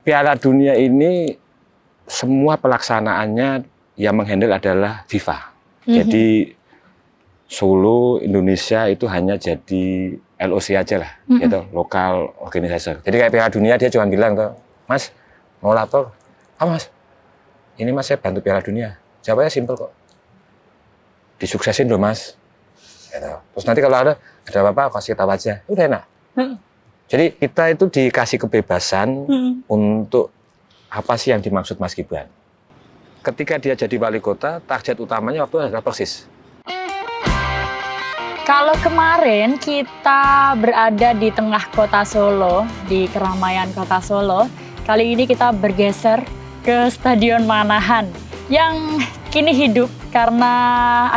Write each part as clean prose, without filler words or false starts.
Piala Dunia ini semua pelaksanaannya yang menghandle adalah FIFA. Jadi Solo Indonesia itu hanya jadi LOC aja lah, gitu, lokal organizer. Jadi kayak Piala Dunia dia cuma bilang tuh, Mas mau lapor, Mas, ini Mas saya bantu Piala Dunia. Jawabnya simpel kok, disuksesin loh Mas. Gitu. Terus nanti kalau ada apa-apa kasih tahu aja, udah enak. Jadi kita itu dikasih kebebasan untuk apa sih yang dimaksud Mas Gibran. Ketika dia jadi wali kota, target utamanya waktu adalah Persis. Kalau kemarin kita berada di tengah kota Solo, di keramaian kota Solo, kali ini kita bergeser ke Stadion Manahan yang kini hidup karena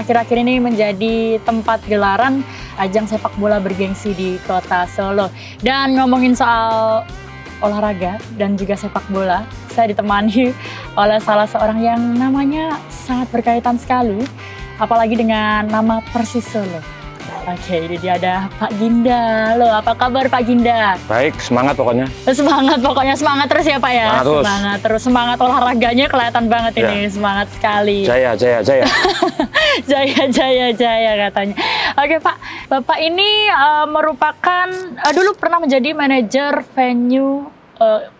akhir-akhir ini menjadi tempat gelaran ajang sepak bola bergengsi di kota Solo. Dan ngomongin soal olahraga dan juga sepak bola, saya ditemani oleh salah seorang yang namanya sangat berkaitan sekali, apalagi dengan nama Persis Solo. Oke, ini dia ada Pak Ginda. Loh, apa kabar Pak Ginda? Baik, semangat pokoknya. Semangat terus ya Pak ya? Semangat terus, semangat olahraganya kelihatan banget ini, semangat sekali. Jaya. Jaya katanya. Oke Pak, Bapak ini merupakan, dulu pernah menjadi manajer venue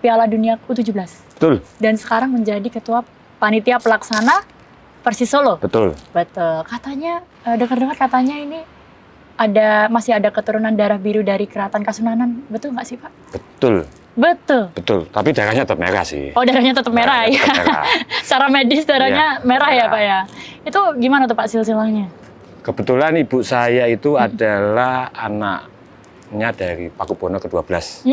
Piala Dunia U17. Betul. Dan sekarang menjadi ketua panitia pelaksana Persis Solo. Betul. Katanya, dengar-dengar katanya ini masih ada keturunan darah biru dari Keraton Kasunanan, betul nggak sih Pak? Betul. Tapi darahnya tetap merah sih. Oh, darahnya tetap merah ya. Secara medis darahnya merah ya Pak ya. Itu gimana tuh Pak silsilahnya? Kebetulan ibu saya itu adalah anaknya dari Pakubono ke-12.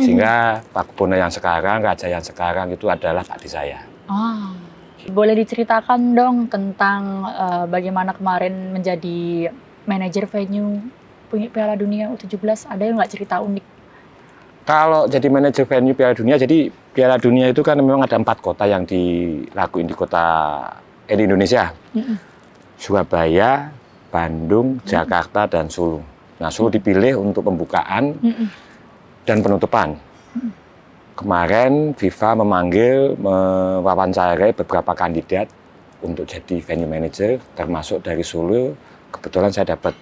Sehingga Pakubono yang sekarang, raja yang sekarang itu adalah pakde saya. Boleh diceritakan dong tentang bagaimana kemarin menjadi manajer venue Piala Dunia U17, ada yang nggak cerita unik? Kalau jadi manajer venue Piala Dunia, jadi Piala Dunia itu kan memang ada 4 kota yang dilakuin di Indonesia. Surabaya, Bandung, Jakarta, dan Solo. Nah, Solo dipilih untuk pembukaan dan penutupan. Kemarin FIFA memanggil, mewawancarai beberapa kandidat untuk jadi venue manager, termasuk dari Solo. Kebetulan saya dapat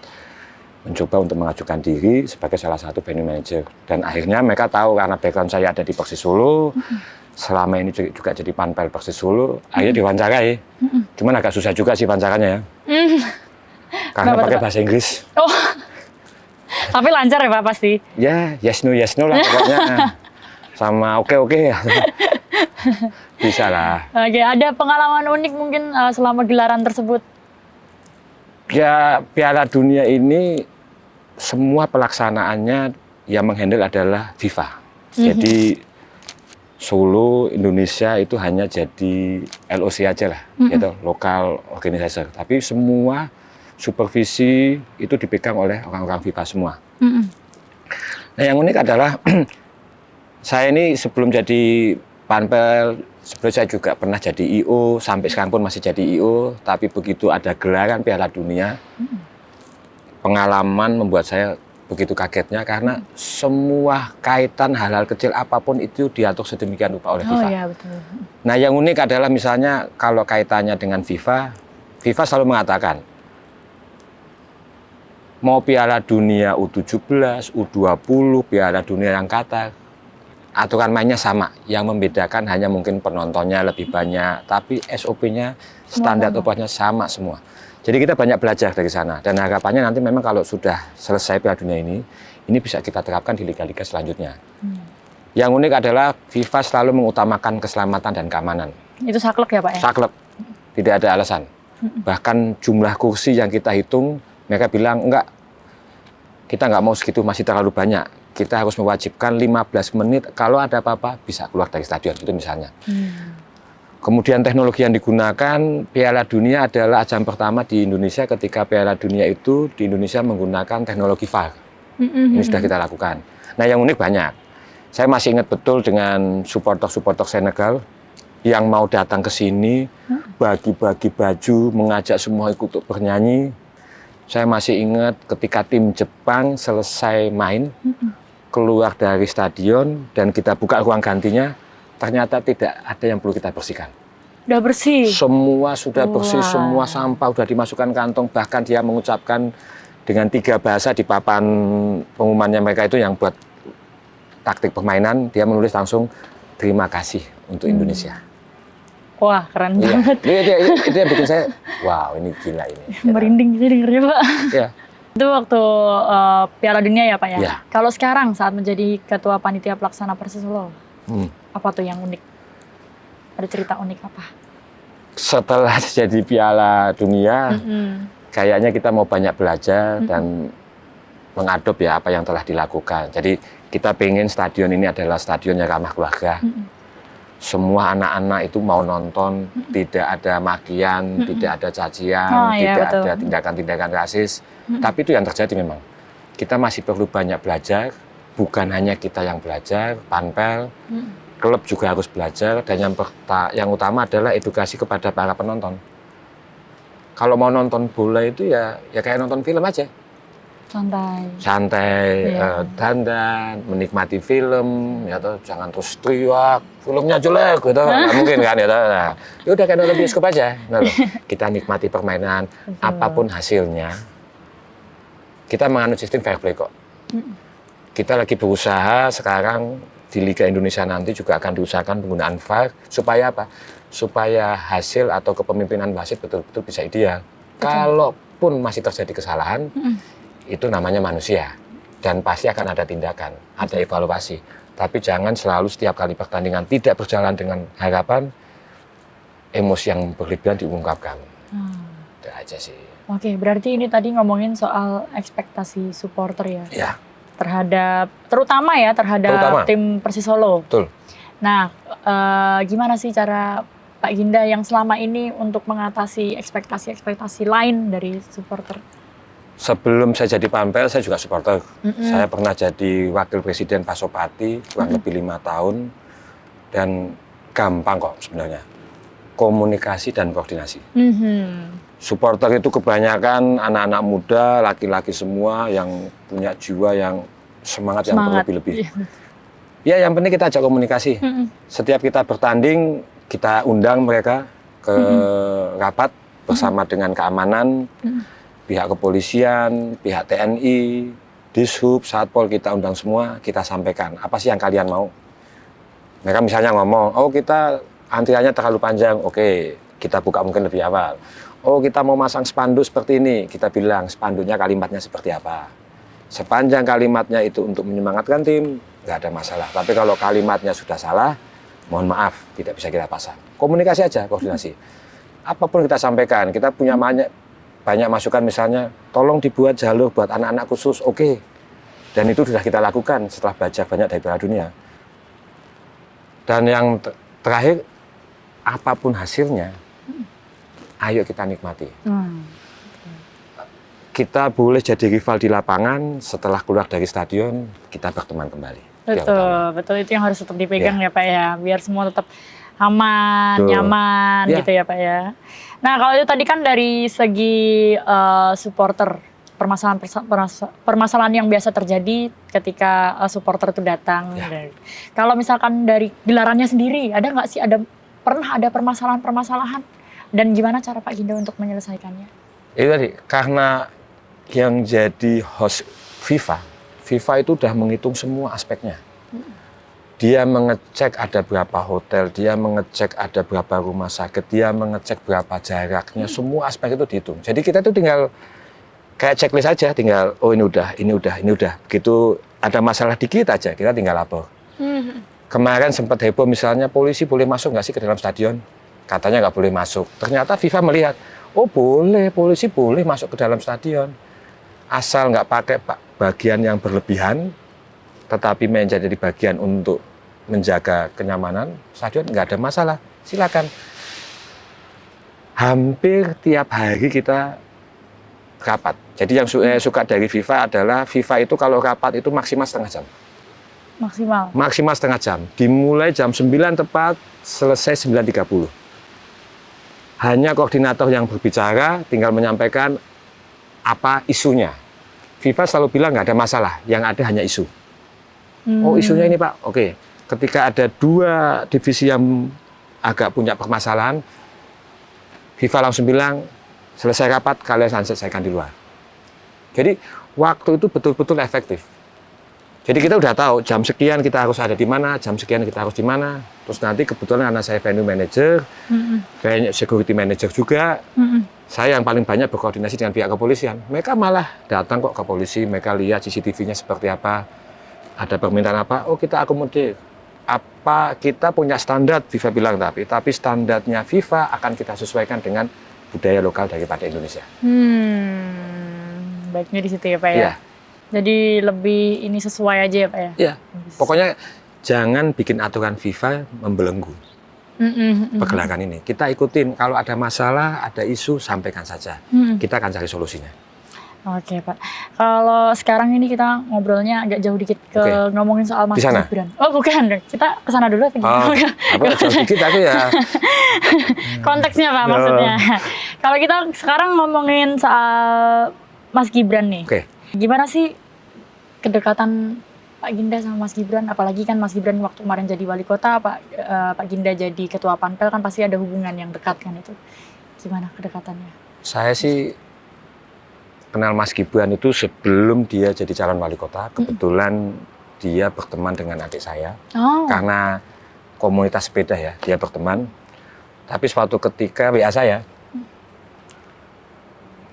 mencoba untuk mengajukan diri sebagai salah satu venue manager. Dan akhirnya mereka tahu karena background saya ada di Persis Solo, selama ini juga jadi panpel Persis Solo, akhirnya diwawancarai. Cuman agak susah juga sih wawancaranya ya. Karena pakai bahasa Inggris. Tapi lancar ya Pak pasti? Ya, yes no lah pokoknya. Sama oke. Bisa lah. Oke, ada pengalaman unik mungkin selama gelaran tersebut? Ya, Piala Dunia ini semua pelaksanaannya yang menghandle adalah FIFA. Jadi Solo Indonesia itu hanya jadi LOC aja lah, gitu, lokal organizer. Tapi semua supervisi itu dipegang oleh orang-orang FIFA semua. Nah, yang unik adalah saya ini sebelum jadi panpel, sebelum saya juga pernah jadi IO, sampai sekarang pun masih jadi IO, tapi begitu ada gelaran Piala Dunia, pengalaman membuat saya begitu kagetnya karena semua kaitan hal-hal kecil apapun itu diatur sedemikian rupa oleh FIFA. Iya, betul. Nah, yang unik adalah misalnya kalau kaitannya dengan FIFA, FIFA selalu mengatakan mau Piala Dunia U17, U20, Piala Dunia yang Qatar, aturan mainnya sama, yang membedakan hanya mungkin penontonnya lebih banyak, tapi SOP-nya, standar operasinya sama semua. Jadi kita banyak belajar dari sana, dan harapannya nanti memang kalau sudah selesai Piala Dunia ini bisa kita terapkan di liga-liga selanjutnya. Yang unik adalah FIFA selalu mengutamakan keselamatan dan keamanan. Itu saklek ya Pak ya? Saklek, tidak ada alasan. Bahkan jumlah kursi yang kita hitung, mereka bilang enggak, kita nggak mau segitu, masih terlalu banyak. Kita harus mewajibkan 15 menit, kalau ada apa-apa bisa keluar dari stadion, itu misalnya. Kemudian teknologi yang digunakan, Piala Dunia adalah ajang pertama di Indonesia ketika Piala Dunia itu di Indonesia menggunakan teknologi VAR. Ini sudah kita lakukan. Nah, yang unik banyak. Saya masih ingat betul dengan supporter-supporter Senegal yang mau datang ke sini, bagi-bagi baju, mengajak semua ikut untuk bernyanyi. Saya masih ingat ketika tim Jepang selesai main, keluar dari stadion dan kita buka ruang gantinya, ternyata tidak ada yang perlu kita bersihkan. Udah bersih. Semua sudah bersih, Wah. semua sampah sudah dimasukkan kantong, bahkan dia mengucapkan dengan 3 bahasa di papan pengumumannya mereka itu yang buat taktik permainan, dia menulis langsung terima kasih untuk Indonesia. Wah, keren Iya, banget. itu yang bikin saya, wow ini gila ini. Merinding gitu dengernya, Pak. Ya. Itu waktu Piala Dunia ya, Pak ya? Ya. Kalau sekarang saat menjadi Ketua Panitia Pelaksana Persis Solo, apa tuh yang unik? Ada cerita unik apa? Setelah jadi Piala Dunia, kayaknya kita mau banyak belajar dan mengadop ya apa yang telah dilakukan. Jadi kita pengen stadion ini adalah stadion yang ramah keluarga. Semua anak-anak itu mau nonton, tidak ada makian, tidak ada cacian, tidak ada tindakan-tindakan rasis. Tapi itu yang terjadi memang. Kita masih perlu banyak belajar, bukan hanya kita yang belajar, panpel, klub juga harus belajar, dan yang utama adalah edukasi kepada para penonton. Kalau mau nonton bola itu ya kayak nonton film aja. Santai, dandan, menikmati film, ya toh, jangan terus teriak, filmnya jelek, gitu, nggak mungkin kan, ya toh. Nah, ya udah kayak nonton bioskop aja, nah, kita nikmati permainan, apapun hasilnya, kita menganut sistem fair play kok. Kita lagi berusaha sekarang di Liga Indonesia nanti juga akan diusahakan penggunaan VAR, supaya apa? Supaya hasil atau kepemimpinan wasit betul-betul bisa ideal. Kalaupun masih terjadi kesalahan, itu namanya manusia dan pasti akan ada tindakan, ada evaluasi. Tapi jangan selalu setiap kali pertandingan tidak berjalan dengan harapan, emosi yang berlebihan diungkapkan. Itu aja sih. Oke, berarti ini tadi ngomongin soal ekspektasi supporter ya? Ya. Terutama tim Persis Solo. Betul. Nah, gimana sih cara Pak Ginda yang selama ini untuk mengatasi ekspektasi lain dari supporter? Sebelum saya jadi Pampel, saya juga supporter. Saya pernah jadi wakil presiden Pasopati, kurang lebih 5 tahun. Dan gampang kok sebenarnya. Komunikasi dan koordinasi. Supporter itu kebanyakan anak-anak muda, laki-laki semua yang punya jiwa yang semangat. Yang berlebih-lebih. Ya, yang penting kita ajak komunikasi. Setiap kita bertanding, kita undang mereka ke rapat bersama dengan keamanan, pihak kepolisian, pihak TNI, Dishub, Satpol, kita undang semua, kita sampaikan, apa sih yang kalian mau? Mereka misalnya ngomong, oh kita antriannya terlalu panjang, oke, kita buka mungkin lebih awal. Oh kita mau masang spanduk seperti ini, kita bilang spanduknya kalimatnya seperti apa. Sepanjang kalimatnya itu untuk menyemangatkan tim, nggak ada masalah. Tapi kalau kalimatnya sudah salah, mohon maaf, tidak bisa kita pasang. Komunikasi aja, koordinasi. Apapun kita sampaikan, kita punya banyak masukan misalnya, tolong dibuat jalur buat anak-anak khusus, oke. Dan itu sudah kita lakukan setelah belajar banyak dari Piala Dunia. Dan yang terakhir, apapun hasilnya, ayo kita nikmati. Kita boleh jadi rival di lapangan, setelah keluar dari stadion, kita berteman kembali. Betul, itu yang harus tetap dipegang ya Pak ya, biar semua tetap aman, nyaman gitu ya Pak ya. Nah kalau itu tadi kan dari segi supporter, permasalahan yang biasa terjadi ketika supporter itu datang. Kalau misalkan dari gelarannya sendiri, ada nggak sih, pernah ada permasalahan-permasalahan? Dan gimana cara Pak Ginda untuk menyelesaikannya? Itu tadi, karena yang jadi host FIFA itu udah menghitung semua aspeknya. Dia mengecek ada berapa hotel, dia mengecek ada berapa rumah sakit, dia mengecek berapa jaraknya, semua aspek itu dihitung. Jadi kita itu tinggal kayak checklist aja, tinggal oh ini udah. Begitu ada masalah dikit aja, kita tinggal lapor. Kemarin sempat heboh misalnya polisi boleh masuk nggak sih ke dalam stadion? Katanya nggak boleh masuk. Ternyata FIFA melihat, oh boleh, polisi boleh masuk ke dalam stadion. Asal nggak pakai bagian yang berlebihan, tetapi menjadi bagian untuk menjaga kenyamanan stadion, nggak ada masalah, silakan. Hampir tiap hari kita rapat. Jadi yang saya suka dari FIFA adalah FIFA itu kalau rapat itu maksimal setengah jam. Maksimal setengah jam. Dimulai jam 9 tepat, selesai 9.30. Hanya koordinator yang berbicara, tinggal menyampaikan apa isunya. FIFA selalu bilang nggak ada masalah, yang ada hanya isu. Oh isunya ini Pak, oke. ketika ada dua divisi yang agak punya permasalahan, FIFA langsung bilang, selesai rapat, kalian selesaikan di luar. Jadi waktu itu betul-betul efektif. Jadi kita udah tahu jam sekian kita harus ada di mana, jam sekian kita harus di mana. Terus nanti kebetulan anak saya venue manager, banyak security manager juga. Saya yang paling banyak berkoordinasi dengan pihak kepolisian. Mereka malah datang kok ke polisi, mereka lihat CCTV-nya seperti apa, ada permintaan apa, oh kita akomodir. Apa kita punya standar, FIFA bilang tapi standarnya FIFA akan kita sesuaikan dengan budaya lokal daripada Indonesia. Baiknya di situ ya Pak ya. Iya. Jadi lebih ini sesuai aja ya Pak ya. Iya. Pokoknya jangan bikin aturan FIFA membelenggu pergerakan ini. Kita ikutin, kalau ada masalah, ada isu, sampaikan saja. Kita akan cari solusinya. Oke Pak. Kalau sekarang ini kita ngobrolnya agak jauh dikit ke ngomongin soal Mas Gibran. Oh bukan, kita kesana dulu. Apa jauh dikit aku ya. Konteksnya Pak maksudnya. Kalau kita sekarang ngomongin soal Mas Gibran nih. Gimana sih kedekatan Pak Ginda sama Mas Gibran? Apalagi kan Mas Gibran waktu kemarin jadi wali kota, Pak Ginda jadi ketua Panpel, kan pasti ada hubungan yang dekat kan itu. Gimana kedekatannya? Saya sih kenal Mas Gibran itu sebelum dia jadi calon wali kota. Kebetulan dia berteman dengan adik saya. Karena komunitas sepeda ya, dia berteman. Tapi suatu ketika WA saya,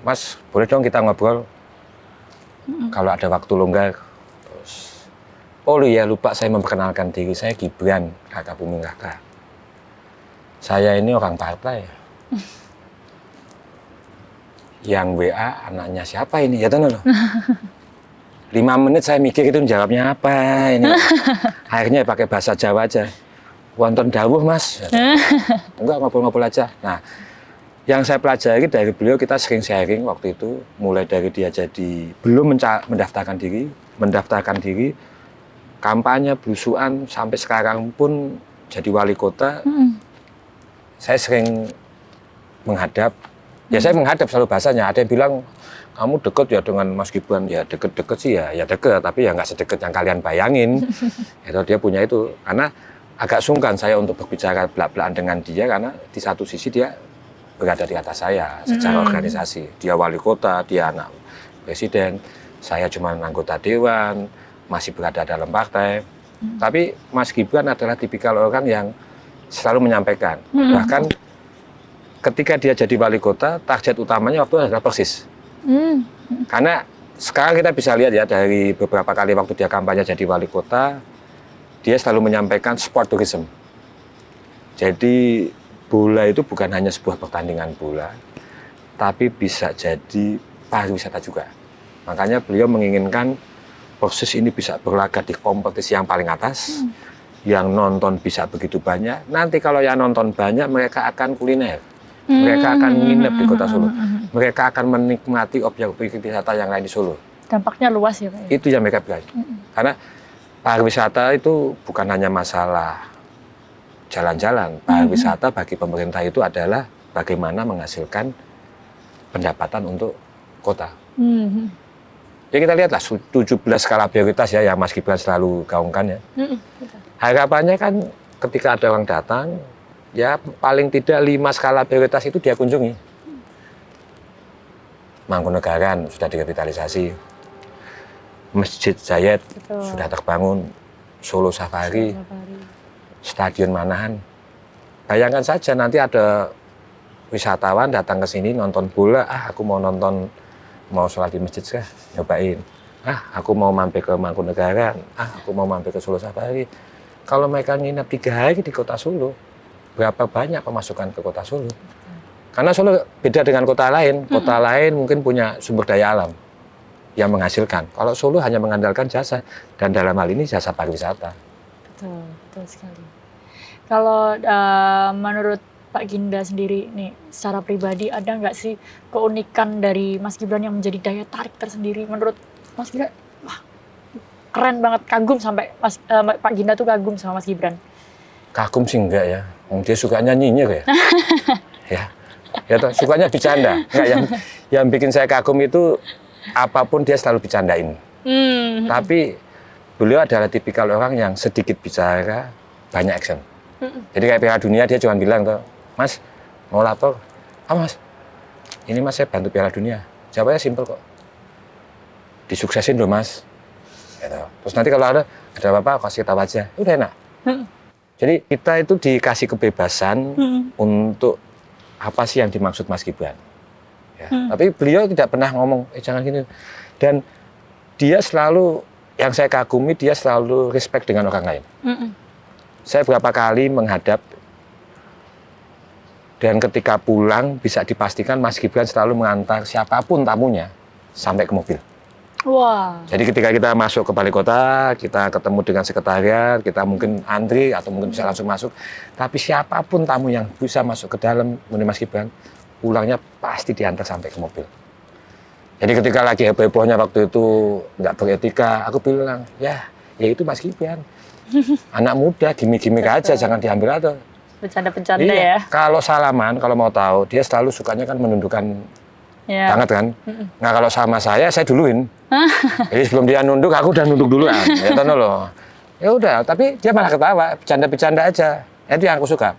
Mas, boleh dong kita ngobrol? Kalau ada waktu longgar. Terus, oh iya lupa saya memperkenalkan diri, saya Gibran, kakak Buming Raka. Saya ini orang partai. Yang WA anaknya siapa ini? Ya tahu loh. 5 menit saya mikir itu jawabnya apa ini. Akhirnya pakai bahasa Jawa aja. Wonten dawuh Mas. Enggak, ngobrol-ngobrol aja. Nah, yang saya pelajari dari beliau, kita sering sharing waktu itu, mulai dari dia jadi belum mendaftarkan diri, kampanye, belusuan, sampai sekarang pun jadi wali kota. Saya sering menghadap, saya menghadap selalu bahasanya. Ada yang bilang, kamu deket ya dengan Mas Gibran, ya deket-deket sih ya deket, tapi ya nggak sedekat yang kalian bayangin. Itu dia punya itu, karena agak sungkan saya untuk berbicara belak-belakan dengan dia, karena di satu sisi dia berada di atas saya secara organisasi. Dia wali kota, dia anak presiden, saya cuma anggota dewan, masih berada dalam partai. Tapi Mas Gibran adalah tipikal orang yang selalu menyampaikan. Bahkan ketika dia jadi wali kota, target utamanya waktu itu adalah persis. Karena sekarang kita bisa lihat ya, dari beberapa kali waktu dia kampanye jadi wali kota, dia selalu menyampaikan sport tourism. Jadi bola itu bukan hanya sebuah pertandingan bola, tapi bisa jadi pariwisata juga. Makanya beliau menginginkan Persis ini bisa berlaga di kompetisi yang paling atas, yang nonton bisa begitu banyak. Nanti kalau yang nonton banyak, mereka akan kuliner, mereka akan nginep di kota Solo, mereka akan menikmati objek-objek wisata yang lain di Solo. Dampaknya luas ya Pak? Itu yang mereka bilang. Karena pariwisata itu bukan hanya masalah jalan-jalan. Pariwisata bagi pemerintah itu adalah bagaimana menghasilkan pendapatan untuk kota. Ya kita lihatlah 17 skala prioritas ya yang Mas Gibran selalu gaungkan ya. Harapannya kan ketika ada orang datang, ya paling tidak 5 skala prioritas itu dia kunjungi. Mangkunegaran sudah direvitalisasi, Masjid Zayed sudah terbangun, Solo Safari, Stadion Manahan. Bayangkan saja nanti ada wisatawan datang ke sini nonton bola, aku mau nonton, mau sholat di masjid kah, nyobain. Aku mau mampir ke Mangkunegaran, aku mau mampir ke Solo Safari. Kalau mereka nginep 3 hari di kota Solo, berapa banyak pemasukan ke kota Solo? Karena Solo beda dengan kota lain. Kota lain mungkin punya sumber daya alam yang menghasilkan. Kalau Solo hanya mengandalkan jasa, dan dalam hal ini jasa pariwisata. Betul sekali. Kalau menurut Pak Ginda sendiri nih, secara pribadi ada nggak sih keunikan dari Mas Gibran yang menjadi daya tarik tersendiri? Menurut Mas Gibran, wah keren banget, kagum sampai Pak Ginda tuh kagum sama Mas Gibran. Kagum sih enggak ya, dia sukanya nyinyir ya. Ya toh, sukanya bercanda. Enggak, yang bikin saya kagum itu apapun dia selalu bercandain. Tapi beliau adalah tipikal orang yang sedikit bicara, banyak action. Jadi kayak Piala Dunia dia cuma bilang tuh, Mas mau lapor, Mas, ini Mas saya bantu Piala Dunia. Jawabnya simpel kok, disuksesin loh Mas. Gitu. Terus nanti kalau ada apa-apa kasih tahu aja, udah enak. Jadi kita itu dikasih kebebasan untuk apa sih yang dimaksud Mas Gibran. Ya. Tapi beliau tidak pernah ngomong, jangan gini. Dan dia selalu, yang saya kagumi, dia selalu respect dengan orang lain. Saya berapa kali menghadap dan ketika pulang bisa dipastikan Mas Gibran selalu mengantar siapapun tamunya sampai ke mobil. Wah. Jadi ketika kita masuk ke balai kota, kita ketemu dengan sekretariat, kita mungkin antri atau mungkin bisa langsung masuk. Tapi siapapun tamu yang bisa masuk ke dalam menemui Mas Gibran, pulangnya pasti diantar sampai ke mobil. Jadi ketika lagi heboh-hebohnya waktu itu nggak beretika, aku bilang, ya itu Mas Gibran. Anak muda, gimmick-gimmick aja, jangan diambil aja. Bercanda-bercanda ya. Kalau salaman, kalau mau tahu, dia selalu sukanya kan menundukkan banget kan. Nah kalau sama saya duluin. Jadi sebelum dia nunduk, aku udah nunduk duluan. Ya tahu loh. Ya udah, tapi dia malah ketawa, bercanda-bercanda aja. Itu yang aku suka.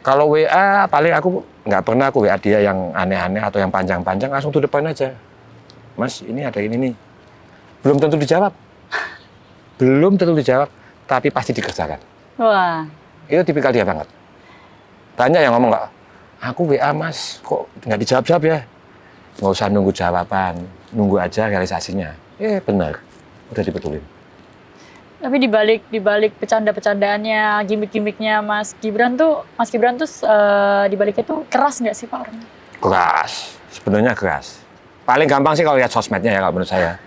Kalau WA, paling aku nggak pernah aku WA dia yang aneh-aneh atau yang panjang-panjang, langsung to the point aja. Mas, ini ada ini nih. Belum tentu dijawab. Belum tentu dijawab, tapi pasti dikerjakan. Wah. Itu tipikal dia banget. Banyak yang ngomong nggak, aku WA Mas, kok nggak dijawab-jawab ya? Nggak usah nunggu jawaban, nunggu aja realisasinya. Benar, udah dibetulin. Tapi dibalik bercanda-bercandaannya, gimmick-gimmicknya Mas Gibran tuh dibaliknya tuh keras nggak sih Pak orangnya? Keras, sebenarnya keras. Paling gampang sih kalau lihat sosmednya ya kalau menurut saya.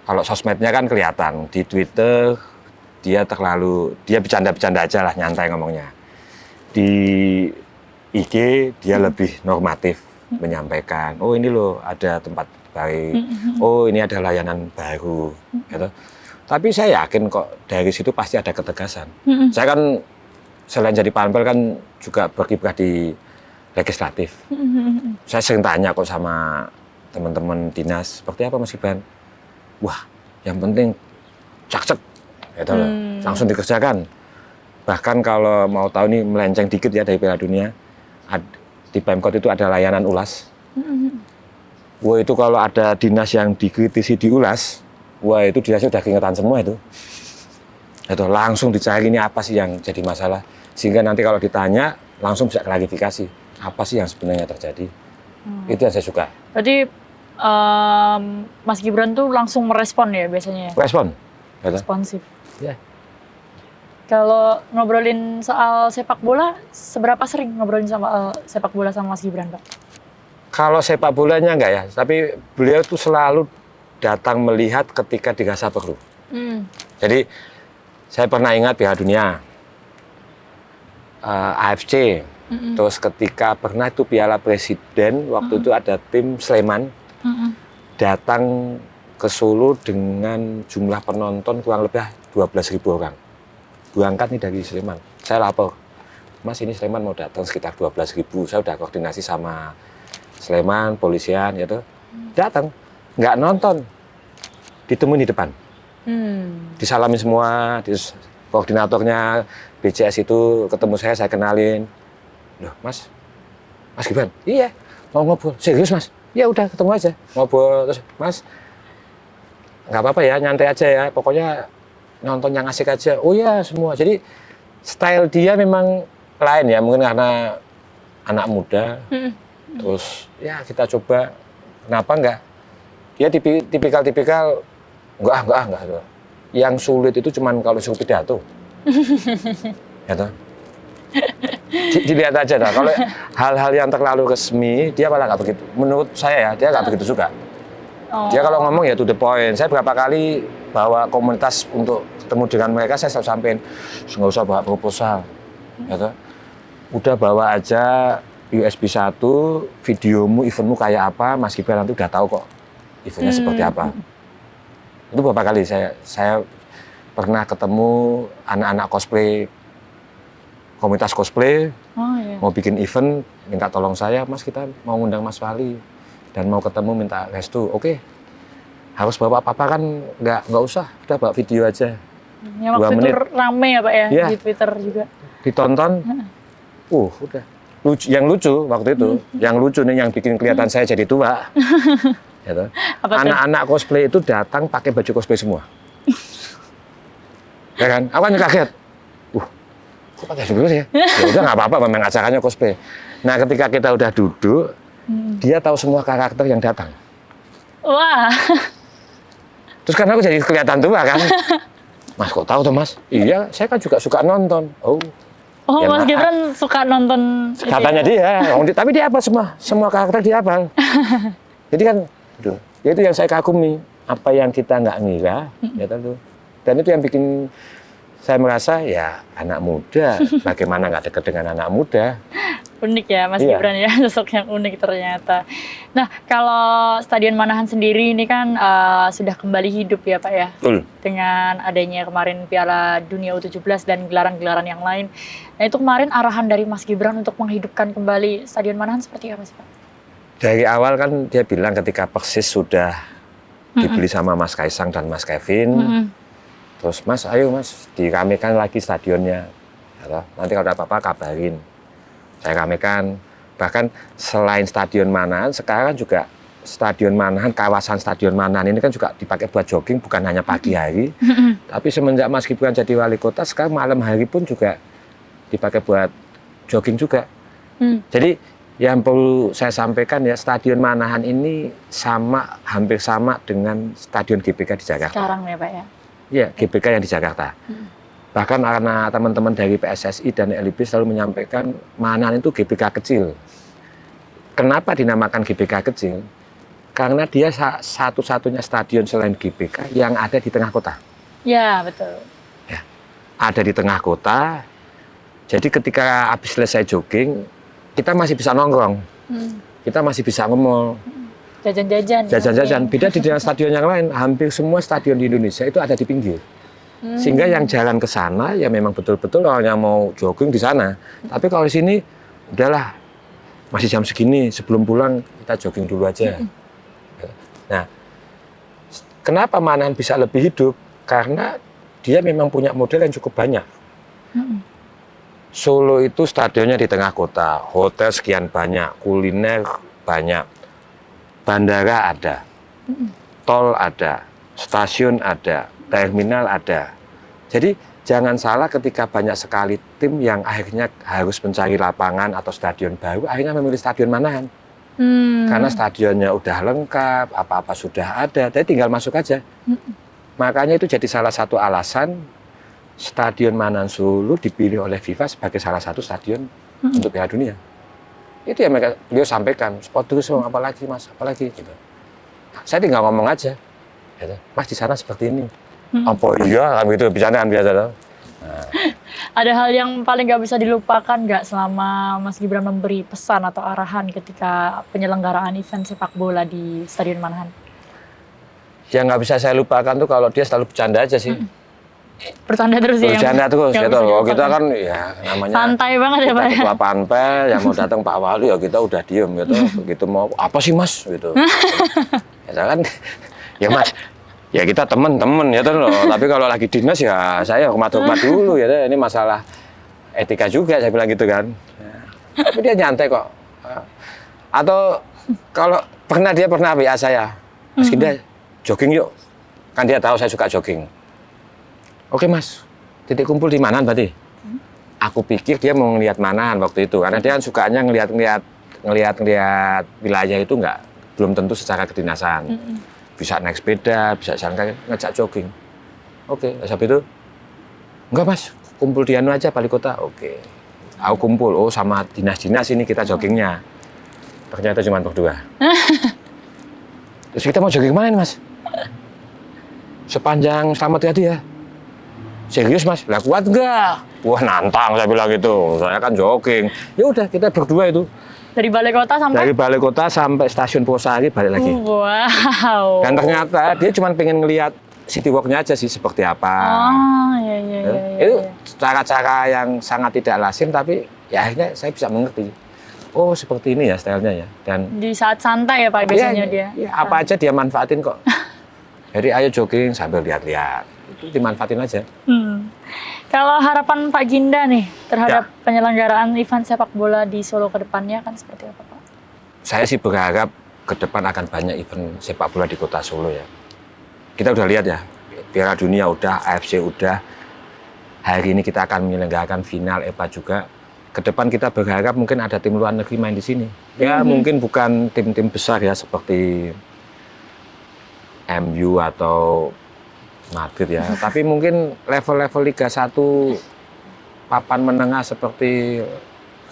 Kalau sosmednya kan kelihatan, di Twitter dia bercanda-bercanda aja lah, nyantai ngomongnya. Di IG dia lebih normatif menyampaikan, oh ini loh ada tempat baik, oh ini ada layanan baru, gitu. Tapi saya yakin kok dari situ pasti ada ketegasan. Saya kan selain jadi panpel kan juga berkiprah di legislatif. Saya sering tanya kok sama teman-teman dinas, seperti apa Mas Gibran? Wah, yang penting cak-cek, gitu loh, langsung dikerjakan. Bahkan kalau mau tahu nih melenceng dikit ya dari Piala Dunia, di Pemkot itu ada layanan ulas. Wah itu kalau ada dinas yang dikritisi diulas, wah itu dinasnya udah keingetan semua itu. Itu langsung dicari ini apa sih yang jadi masalah, sehingga nanti kalau ditanya langsung bisa klarifikasi apa sih yang sebenarnya terjadi. Itu yang saya suka. Berarti Mas Gibran tuh langsung merespon ya biasanya? Respon. Responsif. Ya. Kalau ngobrolin soal sepak bola, seberapa sering ngobrolin sama sepak bola sama Mas Gibran, Pak? Kalau sepak bolanya enggak ya, tapi beliau tuh selalu datang melihat ketika dirasa perlu. Jadi saya pernah ingat Piala Dunia, AFC, terus ketika pernah itu Piala Presiden, waktu itu ada tim Sleman datang ke Solo dengan jumlah penonton kurang lebih 12.000 orang. Berangkat nih dari Sleman. Saya lapor, Mas ini Sleman mau datang sekitar 12.000. Saya udah koordinasi sama Sleman, polisian, gitu. Datang, nggak nonton, ditemuin di depan. Disalamin semua, koordinatornya BCS itu ketemu saya kenalin. Loh, Mas Gibran? Iya, mau ngobrol. Serius Mas? Ya udah ketemu aja, ngobrol. Terus Mas, nggak apa-apa ya, nyantai aja ya. Pokoknya nonton yang asik aja. Oh ya semua. Jadi style dia memang lain ya, mungkin karena anak muda. Terus ya kita coba, kenapa enggak? Dia tipikal enggak. Yang sulit itu cuman kalau suruh pidato. Gitu. Dilihat aja dah. Kalau hal-hal yang terlalu resmi, dia malah nggak begitu. Menurut saya ya, dia nggak begitu suka. Dia kalau ngomong ya to the point. Saya berapa kali bawa komunitas untuk ketemu dengan mereka, saya selalu sampein, nggak usah bawa proposal. Gitu. Udah bawa aja USB 1, videomu, eventmu kayak apa, Mas Gibran nanti udah tahu kok eventnya seperti apa. Itu beberapa kali saya pernah ketemu anak-anak cosplay, komunitas cosplay, mau bikin event, minta tolong saya, Mas kita mau ngundang Mas Wali dan mau ketemu minta restu, oke. harus bawa apa-apa kan nggak usah, udah bawa video aja. Yang waktu itu rame ya Pak ya, Iya. di Twitter juga. Ditonton, udah. Yang lucu waktu itu, yang lucu nih yang bikin kelihatan saya jadi tua. Gitu. Anak-anak cosplay itu datang pakai baju cosplay semua. Ya kan? Aku kan kaget. Kok pakai baju ya? Ya udah nggak apa-apa, memang acaranya cosplay. Nah, ketika kita udah duduk, dia tahu semua karakter yang datang. Wah. Terus kan aku jadi kelihatan tua kan. Mas kok tahu tuh Mas? Iya, saya kan juga suka nonton. Oh, ya, Mas Gibran suka nonton. Katanya dia, tapi dia hafal semua karakter dia hafal. Jadi kan, itu yang saya kagumi. Apa yang kita nggak ngira, ya tentu. Dan itu yang bikin saya merasa ya anak muda, bagaimana nggak dekat dengan anak muda. Unik ya Mas Gibran ya, sosok yang unik ternyata. Nah, kalau Stadion Manahan sendiri ini kan sudah kembali hidup ya Pak ya? Betul. Dengan adanya kemarin Piala Dunia U17 dan gelaran-gelaran yang lain. Nah itu kemarin arahan dari Mas Gibran untuk menghidupkan kembali Stadion Manahan seperti apa sih Pak? Dari awal kan dia bilang ketika Persis sudah dibeli sama Mas Kaisang dan Mas Kevin, terus Mas ayo Mas diramekan lagi stadionnya. Nanti kalau ada apa-apa kabarin. Saya ramekan, bahkan selain Stadion Manahan, sekarang juga Stadion Manahan, kawasan Stadion Manahan ini kan juga dipakai buat jogging, bukan hanya pagi hari, tapi semenjak Mas Gibran jadi wali kota, sekarang malam hari pun juga dipakai buat jogging juga. Jadi yang perlu saya sampaikan ya, Stadion Manahan ini hampir sama dengan Stadion GBK di Jakarta. Sekarang ya Pak ya? Iya, GBK yang di Jakarta. Bahkan karena teman-teman dari PSSI dan LIB selalu menyampaikan Manahan itu GBK kecil. Kenapa dinamakan GBK kecil? Karena dia satu-satunya stadion selain GBK yang ada di tengah kota. Ya, betul. Ya, ada di tengah kota. Jadi ketika habis selesai jogging, kita masih bisa nongkrong. Kita masih bisa nge-mall. Jajan-jajan. Jajan-jajan. Beda dengan stadion yang lain, hampir semua stadion di Indonesia itu ada di pinggir. Sehingga yang jalan ke sana ya memang betul-betul orang yang mau jogging di sana. Tapi kalau di sini udahlah masih jam segini, sebelum pulang kita jogging dulu aja. Nah, kenapa Manahan bisa lebih hidup? Karena dia memang punya model yang cukup banyak. Solo itu stadionnya di tengah kota, hotel sekian banyak, kuliner banyak, bandara ada, tol ada, stasiun ada, terminal ada. Jadi jangan salah ketika banyak sekali tim yang akhirnya harus mencari lapangan atau stadion baru, akhirnya memilih Stadion Manahan. Karena stadionnya udah lengkap, apa-apa sudah ada, jadi tinggal masuk aja. Makanya itu jadi salah satu alasan Stadion Manahan Solo dipilih oleh FIFA sebagai salah satu stadion untuk Piala Dunia. Itu yang beliau sampaikan, sport tourism apalagi Mas, apalagi gitu. Saya tinggal ngomong aja, gitu. Mas di sana seperti ini. Apa iya kan gitu, biasanya kan biasa tuh. Nah. Ada hal yang paling nggak bisa dilupakan nggak selama Mas Gibran memberi pesan atau arahan ketika penyelenggaraan event sepak bola di Stadion Manahan? Yang nggak bisa saya lupakan tuh kalau dia selalu bercanda aja sih. Bercanda terus ya? Bercanda terus, gitu. Kita kan ya namanya santai banget ya Pak. Ketua Panpel yang mau datang Pak Wali ya kita udah diem gitu. Begitu mau apa sih Mas gitu. Ya kan ya Mas. Ya kita temen-temen ya tuh loh. Tapi kalau lagi dinas ya saya hormat-hormat dulu ya. Ini masalah etika juga saya bilang gitu kan. Ya. Tapi dia nyantai kok. Atau kalau dia pernah WA saya, Mas Ginda jogging yuk. Kan dia tahu saya suka jogging. Oke Mas, titik kumpul di Manahan berarti. Aku pikir dia mau ngelihat Manahan waktu itu. Karena dia kan sukanya ngelihat wilayah itu belum tentu secara kedinasan. Bisa naik sepeda, bisa jalan kaki, ngajak jogging. Oke, sampai itu, enggak Mas, kumpul di anu aja, Wali Kota. Oke, aku kumpul, sama dinas-dinas ini kita joggingnya. Ternyata cuma berdua. Terus kita mau jogging mana Mas? Sepanjang Slamet Riyadi ya. Serius Mas, lah kuat enggak? Wah nantang saya bilang gitu, saya kan jogging. Ya udah kita berdua itu. Dari Balai Kota sampai? Dari Balai Kota sampai Stasiun Purwosari balik lagi. Wow. Dan ternyata dia cuma pengen ngelihat city walk-nya aja sih seperti apa. Oh, iya. Itu cara-cara yang sangat tidak lazim tapi ya akhirnya saya bisa mengerti. Oh seperti ini ya stylenya ya. Dan di saat santai ya Pak biasanya dia. Ya, apa aja dia manfaatin kok. Jadi ayo jogging sambil lihat-lihat. Itu dimanfaatin aja. Kalau harapan Pak Ginda nih terhadap penyelenggaraan event sepak bola di Solo ke depannya kan seperti apa, Pak? Saya sih berharap ke depan akan banyak event sepak bola di kota Solo ya. Kita udah lihat ya, Piala Dunia udah, AFC udah. Hari ini kita akan menyelenggarakan final EPA juga. Ke depan kita berharap mungkin ada tim luar negeri main di sini. Ya mungkin bukan tim-tim besar ya seperti MU atau Madrid ya. Tapi mungkin level-level Liga 1 papan menengah seperti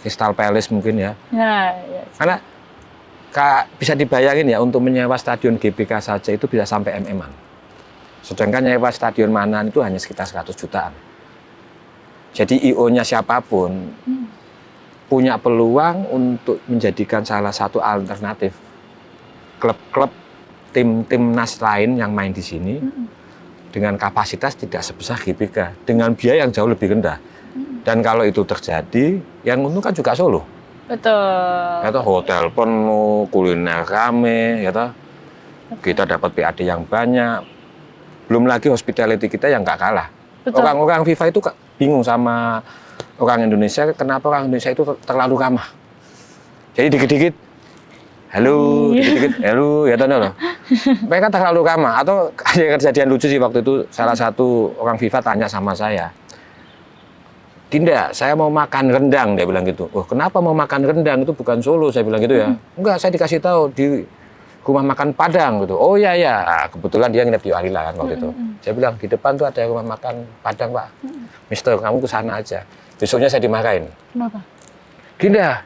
Crystal Palace mungkin ya. Ya. Karena bisa dibayangin ya untuk menyewa stadion GBK saja itu bisa sampai MM-an. Sedangkan nyewa stadion Manahan itu hanya sekitar 100 jutaan. Jadi IO-nya siapapun punya peluang untuk menjadikan salah satu alternatif klub-klub timnas lain yang main di sini dengan kapasitas tidak sebesar GBK dengan biaya yang jauh lebih rendah. Dan kalau itu terjadi, yang untung kan juga Solo. Betul. Ya toh, hotel penuh, kuliner rame, ya toh. Kita dapat PAD yang banyak. Belum lagi hospitality kita yang nggak kalah. Orang-orang FIFA itu bingung sama orang Indonesia, kenapa orang Indonesia itu terlalu ramah. Jadi dikit-dikit, halo, dikit-dikit, halo, ya toh loh. Mereka terlalu ramah. Atau ada kejadian lucu sih waktu itu, salah satu orang FIFA tanya sama saya, Dinda, saya mau makan rendang, dia bilang gitu. Oh, kenapa mau makan rendang? Itu bukan Solo, saya bilang gitu ya. Enggak, saya dikasih tahu di rumah makan Padang gitu. Oh iya ya, nah, kebetulan dia nginep di Alila kan waktu itu. Saya bilang di depan tuh ada rumah makan Padang Pak. Mister, kamu ke sana aja. Besoknya saya dimarahin. Kenapa? Dinda,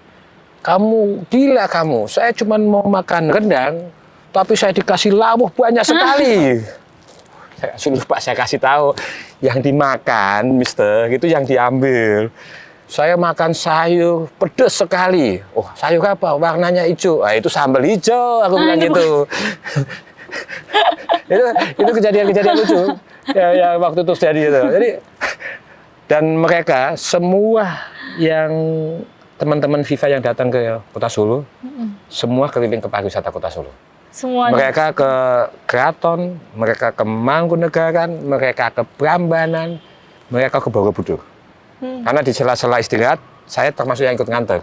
kamu gila kamu. Saya cuma mau makan rendang, tapi saya dikasih lawuh banyak sekali. Saya suruh Pak, saya kasih tahu yang dimakan, Mister, itu yang diambil. Saya makan sayur pedas sekali. Oh, sayur apa? Warnanya hijau. Ah, itu sambal hijau, aku bilang gitu. itu kejadian-kejadian lucu. Ya waktu itu terjadi itu. Jadi dan mereka semua yang teman-teman FIFA yang datang ke Kota Solo, semua keliling ke pariwisata Kota Solo. Semuanya. Mereka ke Keraton, mereka ke Mangkunegaran, mereka ke Prambanan, mereka ke Borobudur. Karena di sela-sela istirahat, saya termasuk yang ikut nganter.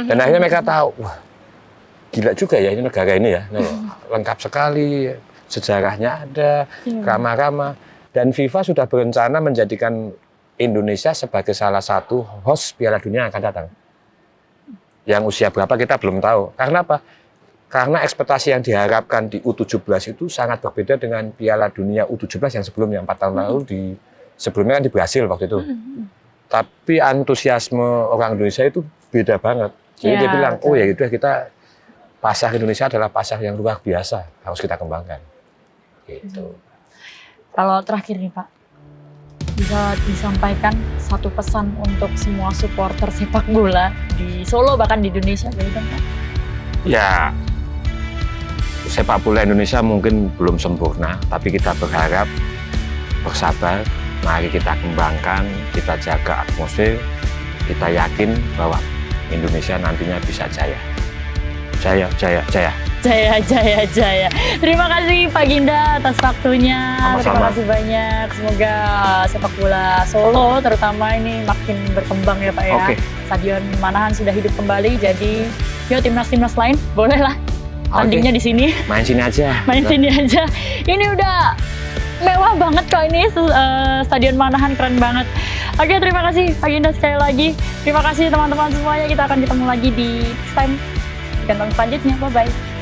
Dan akhirnya mereka tahu, wah gila juga ya ini negara ini ya. Lengkap sekali, sejarahnya ada, ramah-ramah. Dan FIFA sudah berencana menjadikan Indonesia sebagai salah satu host Piala Dunia yang akan datang. Yang usia berapa kita belum tahu. Karena apa? Karena ekspektasi yang diharapkan di U17 itu sangat berbeda dengan Piala Dunia U17 yang sebelumnya 4 tahun lalu sebelumnya kan di Brasil waktu itu. Tapi antusiasme orang Indonesia itu beda banget. Jadi dia bilang, oh ya itu kita pasar Indonesia adalah pasar yang luar biasa, harus kita kembangkan. Gitu. Kalau terakhir nih Pak, bisa disampaikan satu pesan untuk semua supporter sepak bola di Solo bahkan di Indonesia, boleh kan Pak? Ya, sepak bola Indonesia mungkin belum sempurna, tapi kita berharap, bersabar, mari kita kembangkan, kita jaga atmosfer, kita yakin bahwa Indonesia nantinya bisa jaya. Jaya, jaya, jaya. Jaya, jaya, jaya. Terima kasih Pak Ginda atas waktunya. Sama-sama. Terima kasih banyak. Semoga sepak bola Solo terutama ini makin berkembang ya Pak ya. Oke. Stadion Manahan sudah hidup kembali, jadi yuk timnas-timnas lain bolehlah tandingnya di sini. Main sini aja. Main sini aja. Ini udah mewah banget kok ini, Stadion Manahan keren banget. Oke, terima kasih Pak Ginda sekali lagi. Terima kasih teman-teman semuanya. Kita akan ketemu lagi di next time. Di konten selanjutnya. Bye-bye.